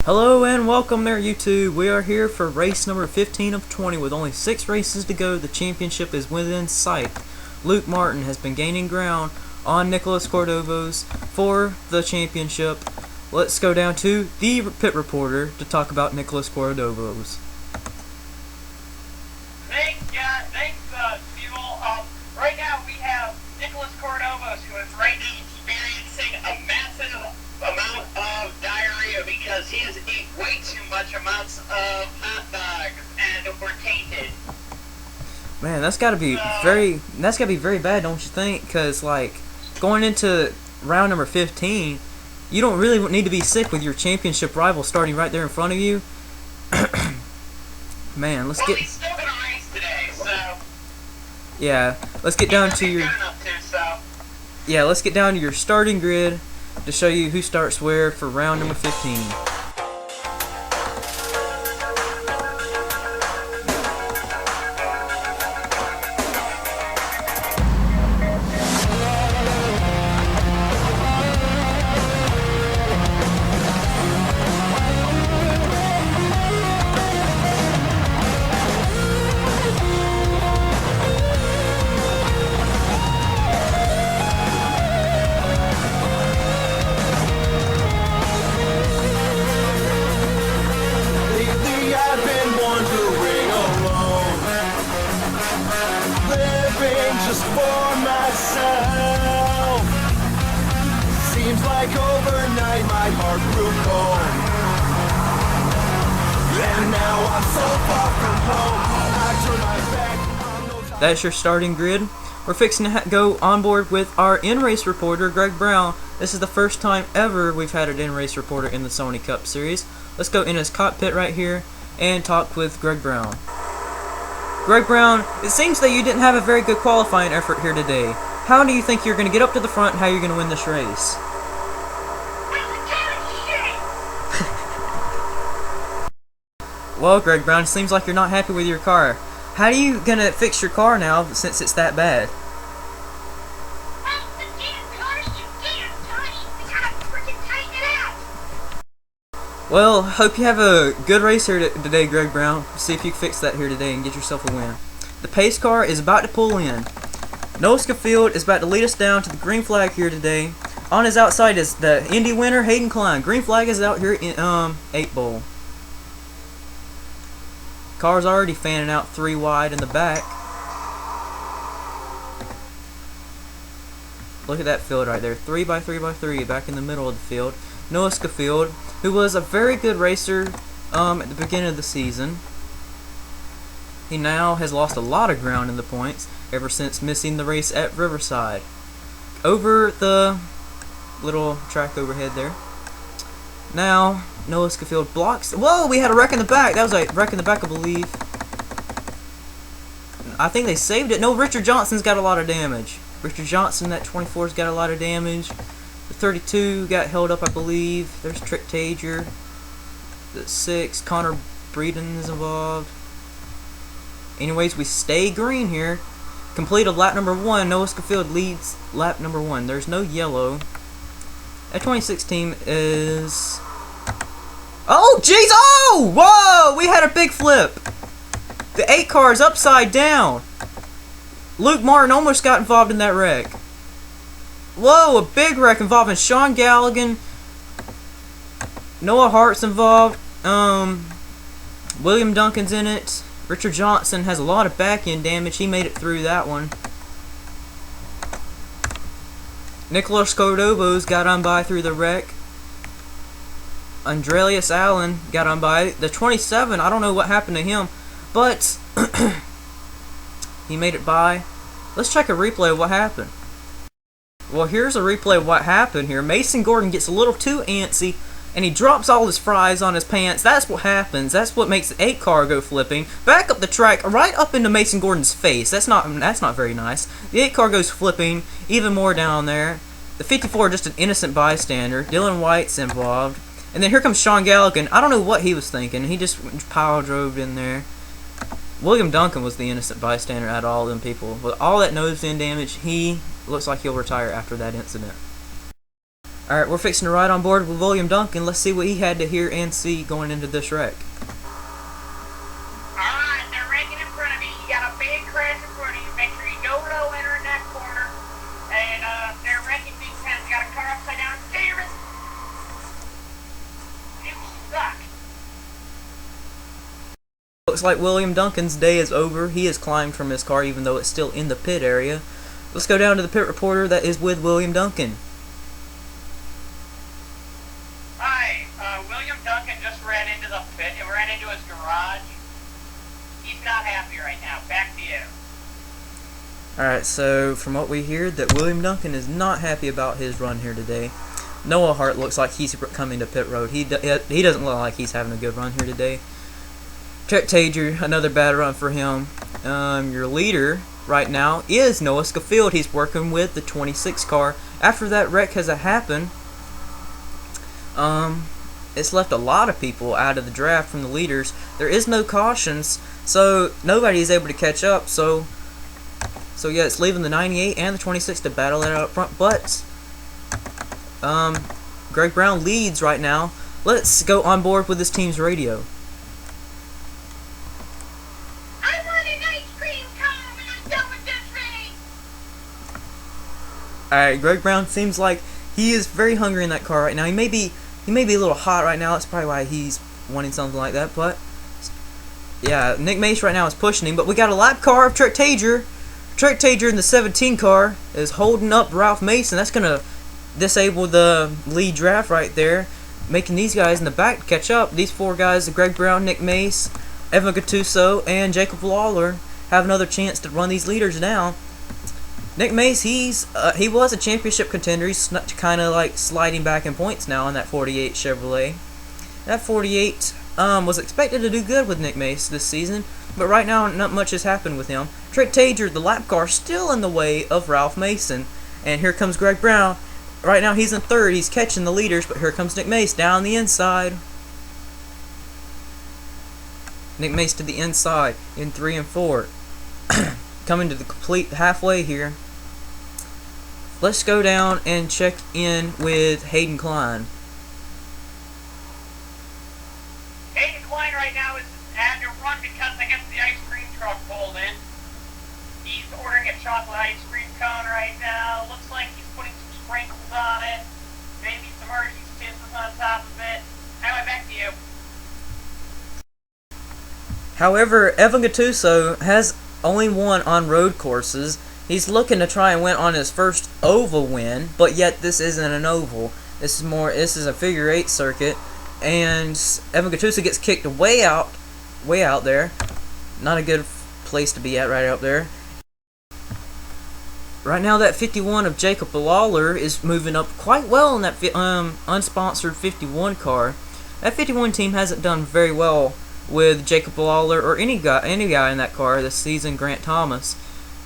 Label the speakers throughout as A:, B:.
A: Hello and welcome there, YouTube. We are here for race number 15 of 20 with only 6 races to go. The championship is within sight. Luke Martin has been gaining ground on Nicholas Cordova's for the championship. Let's go down to the pit reporter to talk about Nicholas Cordova's.
B: Thanks, Fuel. Right now we have Nicholas Cordova, who is right now experiencing a massive amount of diarrhea because he has eaten way too much amounts of hot dogs and were tainted.
A: Man, that's gotta be very bad, don't you think? Because like going into round number 15, you don't really need to be sick with your championship rival starting right there in front of you. Man, let's get.
B: He's still gonna race today, so.
A: Yeah, let's get down to your. Yeah, let's get down to your starting grid to show you who starts where for round number 15.
C: Just for myself. Seems like overnight my heart grew cold, and now I'm so far from home. I turn my back on those.
A: That's your starting grid. We're fixing to go on board with our in-race reporter, Greg Brown. This is the first time ever we've had an in-race reporter in the Sony Cup Series. Let's go in his cockpit right here and talk with Greg Brown. Greg Brown, it seems that you didn't have a very good qualifying effort here today. How do you think you're going to get up to the front and how you're going to win this race? Well, Greg Brown, it seems like you're not happy with your car. How are you going to fix your car now since it's that bad? Well, hope you have a good race here today, Greg Brown. See if you can fix that here today and get yourself a win. The pace car is about to pull in. Noah Schofield is about to lead us down to the green flag here today. On his outside is the Indy winner, Hayden Klein. Green flag is out here in 8 bowl. Car's already fanning out 3 wide in the back. Look at that field right there. 3x3x3 back in the middle of the field. Noah Schofield, who was a very good racer at the beginning of the season. He now has lost a lot of ground in the points ever since missing the race at Riverside. Over the little track overhead there. Now, Noah Schofield blocks. Whoa, we had a wreck in the back. That was a wreck in the back, I believe. I think they saved it. No, Richard Johnson's got a lot of damage. Richard Johnson, that 24's got a lot of damage. The 32 got held up, I believe. There's Trick Tager. The 6, Connor Breeden is involved. Anyways, we stay green here. Complete of lap number 1. Noah Schofield leads lap number 1. There's no yellow. That 26 team is... Oh, jeez! Oh! Whoa! We had a big flip. The 8 car is upside down. Luke Martin almost got involved in that wreck. Whoa, a big wreck involving Sean Galligan. Noah Hart's involved. William Duncan's in it. Richard Johnson has a lot of back-end damage. He made it through that one. Nicholas Cordova's got on by through the wreck. Andrelius Allen got on by. The 27, I don't know what happened to him, but he made it by. Let's check a replay of what happened. Well, here's a replay of what happened here. Mason Gordon gets a little too antsy, and he drops all his fries on his pants. That's what happens. That's what makes the 8 car go flipping. Back up the track, right up into Mason Gordon's face. That's not very nice. The 8 car goes flipping, even more down there. The 54, just an innocent bystander. Dylan White's involved. And then here comes Sean Galligan. I don't know what he was thinking. He just power drove in there. William Duncan was the innocent bystander out of all them people. With all that nose-end damage, he looks like he'll retire after that incident. Alright, we're fixing to ride on board with William Duncan. Let's see what he had to hear and see going into this wreck.
B: Alright, they're wrecking in front of you. You got a big crash in front of you. Make sure you go low, enter in that corner. And they're wrecking big time. You got a car upside down. Damn it! You suck.
A: Looks like William Duncan's day is over. He has climbed from his car even though it's still in the pit area. Let's go down to the pit reporter that is with William Duncan.
B: William Duncan just ran into the pit. He ran into his garage. He's not happy right now. Back to you.
A: Alright, so from what we hear, that William Duncan is not happy about his run here today. Noah Hart looks like he's coming to pit road. He doesn't look like he's having a good run here today. Trek Tager, another bad run for him. Your leader right now is Noah Schofield. He's working with the 26 car. After that wreck has happened, it's left a lot of people out of the draft from the leaders. There is no cautions, so nobody is able to catch up. So yeah, it's leaving the 98 and the 26 to battle it out up front. But Greg Brown leads right now. Let's go on board with this team's radio.
B: I want an ice cream cone when I'm done with this race.
A: Alright, Greg Brown seems like he is very hungry in that car right now. He may be a little hot right now. That's probably why he's wanting something like that. But yeah, Nick Mace right now is pushing him. But we got a lap car of Trek Tager. Trek Tager in the 17 car is holding up Ralph Mason. That's gonna disable the lead draft right there, making these guys in the back catch up. These four guys, Greg Brown, Nick Mace, Evan Gattuso, and Jacob Lawler, have another chance to run these leaders down. Nick Mace, he was a championship contender. He's kind of like sliding back in points now in that 48 Chevrolet. That 48 was expected to do good with Nick Mace this season, but right now not much has happened with him. Trek Tager, the lap car, still in the way of Ralph Mason, and here comes Greg Brown. Right now he's in third. He's catching the leaders, but here comes Nick Mace down the inside. Nick Mace to the inside in 3 and 4. Coming to the complete halfway here. Let's go down and check in with Hayden Klein.
B: Hayden Klein right now is at a run because I guess the ice cream truck pulled in. He's ordering a chocolate ice cream cone right now. Looks like he's putting some sprinkles on it. Maybe some Hershey's Kisses on top of it. Anyway, back to you.
A: However, Evan Gattuso has only won on road courses. He's looking to try and win on his first oval win, but yet this isn't an oval. This is a figure 8 circuit, and Evan Gattuso gets kicked way out there. Not a good place to be at, right up there. Right now, that 51 of Jacob Lawler is moving up quite well in that unsponsored 51 car. That 51 team hasn't done very well with Jacob Lawler or any guy in that car this season, Grant Thomas.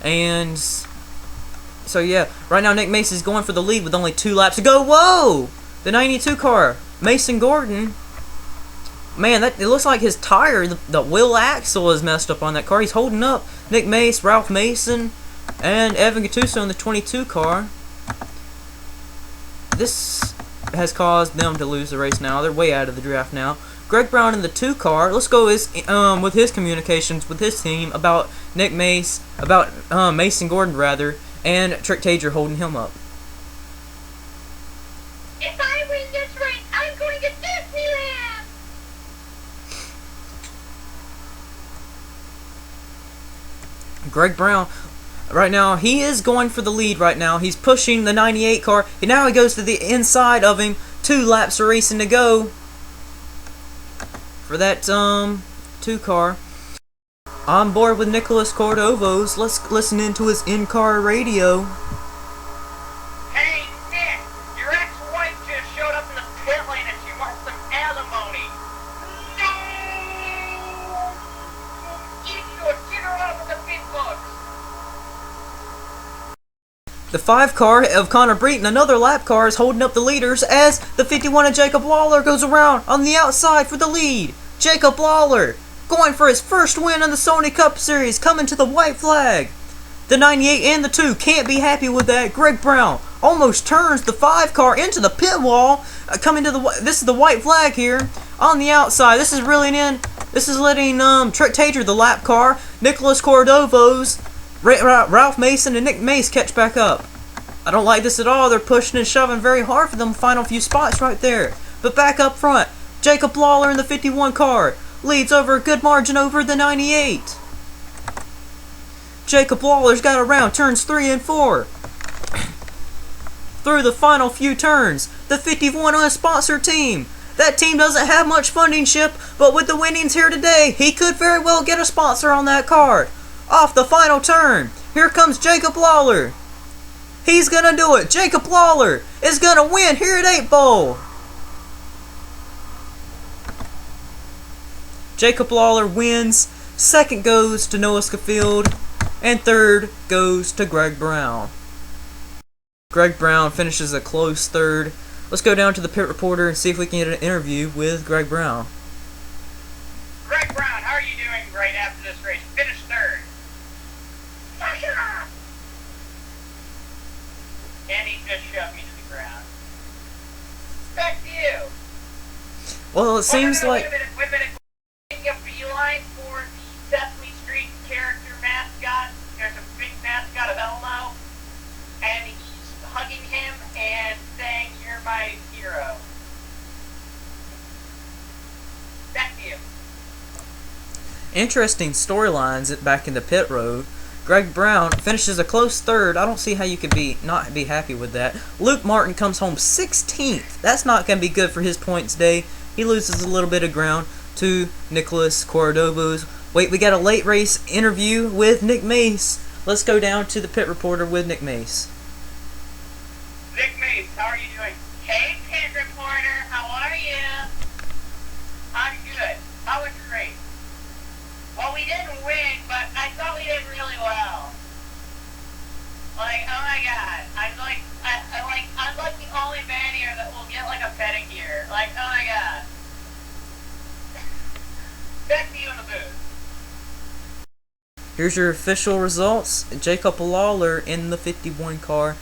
A: And so yeah, right now Nick Mace is going for the lead with only 2 laps to go. Whoa! The 92 car, Mason Gordon. Man, it looks like his tire, the wheel axle is messed up on that car. He's holding up Nick Mace, Ralph Mason, and Evan Gattuso in the 22 car. This has caused them to lose the race now. They're way out of the draft now. Greg Brown in the 2 car. Let's go with his communications with his team about Nick Mace, about Mason Gordon rather, and Trek Tager holding him up.
B: If I win this race, I'm going to Disneyland!
A: Greg Brown, right now, he is going for the lead right now. He's pushing the 98 car. And now he goes to the inside of him. 2 laps of racing to go for that 2 car. On board with Nicholas Cordovos. Let's listen into his in-car radio.
B: Hey, Nick, your ex-wife just showed up in the pit lane and she wants some alimony. No! Idiot, get her out of the big books.
A: The 5 car of Connor Breton, another lap car, is holding up the leaders as the 51 of Jacob Lawler goes around on the outside for the lead. Jacob Lawler going for his first win in the Sony Cup Series, coming to the white flag. The 98 and the 2 can't be happy with that. Greg Brown almost turns the 5 car into the pit wall. Coming to the this is the white flag here on the outside. This is letting Trick Tager, the lap car, Nicholas Cordovo's, Ralph Mason, and Nick Mace catch back up. I don't like this at all. They're pushing and shoving very hard for them final few spots right there. But back up front, Jacob Lawler in the 51 car leads over a good margin over the 98. Jacob Lawler's got around turns 3 and 4. Through the final few turns, the 51 unsponsored team. That team doesn't have much funding, Ship, but with the winnings here today, he could very well get a sponsor on that card. Off the final turn, here comes Jacob Lawler. He's gonna do it. Jacob Lawler is gonna win here at 8 Bowl. Jacob Lawler wins. Second goes to Noah Schofield, and third goes to Greg Brown. Greg Brown finishes a close third. Let's go down to the pit reporter and see if we can get an interview with Greg Brown.
B: Greg Brown, how are you doing right after this race? Finished third. And he just shoved me to the ground. Back to you.
A: Well, it seems like...
B: Wait a minute. Taking a beeline for the Sesame Street character mascot. There's a big mascot of Elmo. And he's hugging him and saying, "You're my hero." Back to you.
A: Interesting storylines back in the pit road. Greg Brown finishes a close third. I don't see how you could not be happy with that. Luke Martin comes home 16th. That's not going to be good for his points day. He loses a little bit of ground to Nicholas Cordovo's. Wait, we got a late race interview with Nick Mace. Let's go down to the pit reporter with Nick Mace.
B: Nick Mace, how are you doing? Hey, pit reporter, how are you? I'm good. How was your race? Well, we didn't win, but I thought we did really well. Like, oh my god, I'm like the only man here that will get like a pedicure. Like, oh my god. Back to you in the booth.
A: Here's your official results. Jacob Lawler in the 51 car.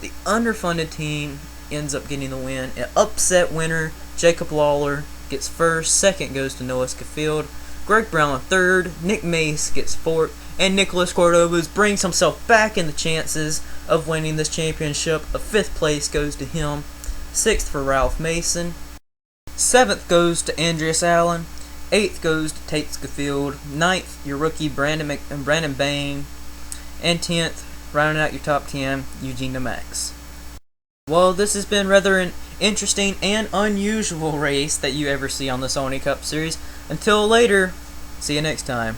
A: The underfunded team ends up getting the win. An upset winner, Jacob Lawler gets first. Second goes to Noah Schofield. Greg Brown third. Nick Mace gets fourth. And Nicholas Cordova brings himself back in the chances of winning this championship. A fifth place goes to him. Sixth for Ralph Mason. Seventh goes to Andreas Allen. Eighth goes to Tate Schofield. Ninth, your rookie Brandon Bain. And 10th, rounding out your top 10, Eugene DeMax. Well, this has been rather an interesting and unusual race that you ever see on the Sony Cup Series. Until later, see you next time.